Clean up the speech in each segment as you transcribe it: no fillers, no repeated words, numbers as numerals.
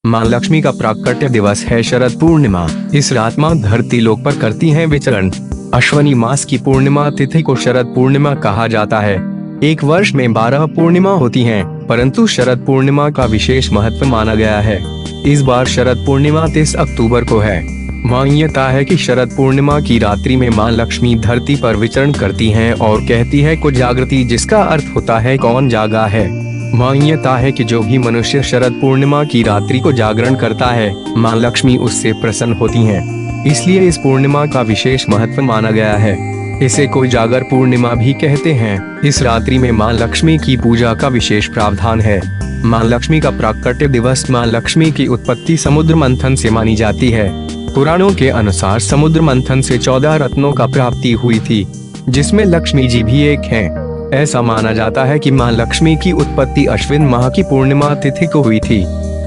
माँ लक्ष्मी का प्राकट्य दिवस है शरद पूर्णिमा। इस रात माँ धरती लोक पर करती हैं विचरण। अश्वनी मास की पूर्णिमा तिथि को शरद पूर्णिमा कहा जाता है। एक वर्ष में 12 पूर्णिमा होती हैं, परंतु शरद पूर्णिमा का विशेष महत्व माना गया है। इस बार शरद पूर्णिमा 30 अक्टूबर को है। मान्यता है कि शरद पूर्णिमा की रात्रि में माँ लक्ष्मी धरती पर विचरण करती हैं और कहती है को जागृति, जिसका अर्थ होता है कौन जागा है। मान्यता है कि जो भी मनुष्य शरद पूर्णिमा की रात्रि को जागरण करता है, माँ लक्ष्मी उससे प्रसन्न होती हैं। इसलिए इस पूर्णिमा का विशेष महत्व माना गया है। इसे कोई जागर पूर्णिमा भी कहते हैं। इस रात्रि में माँ लक्ष्मी की पूजा का विशेष प्रावधान है। माँ लक्ष्मी का प्राकट्य दिवस माँ लक्ष्मी की उत्पत्ति समुद्र मंथन से मानी जाती है। पुराणों के अनुसार समुद्र मंथन से 14 रत्नों का प्राप्ति हुई थी, जिसमें लक्ष्मी जी भी एक हैं। ऐसा माना जाता है कि माँ लक्ष्मी की उत्पत्ति अश्विन माह की पूर्णिमा तिथि को हुई थी।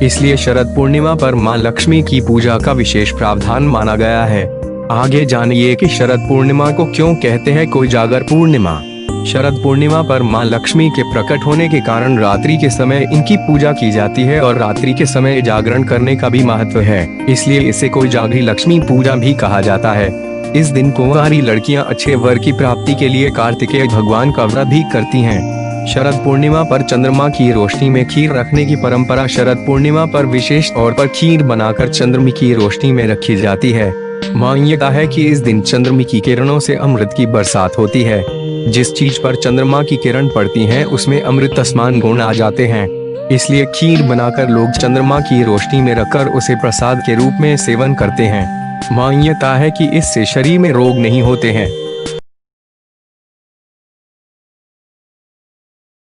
इसलिए शरद पूर्णिमा पर माँ लक्ष्मी की पूजा का विशेष प्रावधान माना गया है। आगे जानिए कि शरद पूर्णिमा को क्यों कहते हैं कोई जागर पूर्णिमा। शरद पूर्णिमा पर माँ लक्ष्मी के प्रकट होने के कारण रात्रि के समय इनकी पूजा की जाती है और रात्रि के समय जागरण करने का भी महत्व है। इसलिए इसे कोई जागरी लक्ष्मी पूजा भी कहा जाता है। इस दिन कुंवारी लड़कियां अच्छे वर की प्राप्ति के लिए कार्तिकेय भगवान का व्रत भी करती हैं। शरद पूर्णिमा पर चंद्रमा की रोशनी में खीर रखने की परंपरा शरद पूर्णिमा पर विशेष तौर पर खीर बनाकर चंद्रमा की रोशनी में रखी जाती है। मान्यता है कि इस दिन चंद्रमा की किरणों से अमृत की बरसात होती है। जिस चीज पर चंद्रमा की किरण पड़ती है उसमें अमृत समान गुण आ जाते हैं। इसलिए खीर बनाकर लोग चंद्रमा की रोशनी में रखकर उसे प्रसाद के रूप में सेवन करते हैं। मान्यता है कि इससे शरीर में रोग नहीं होते हैं।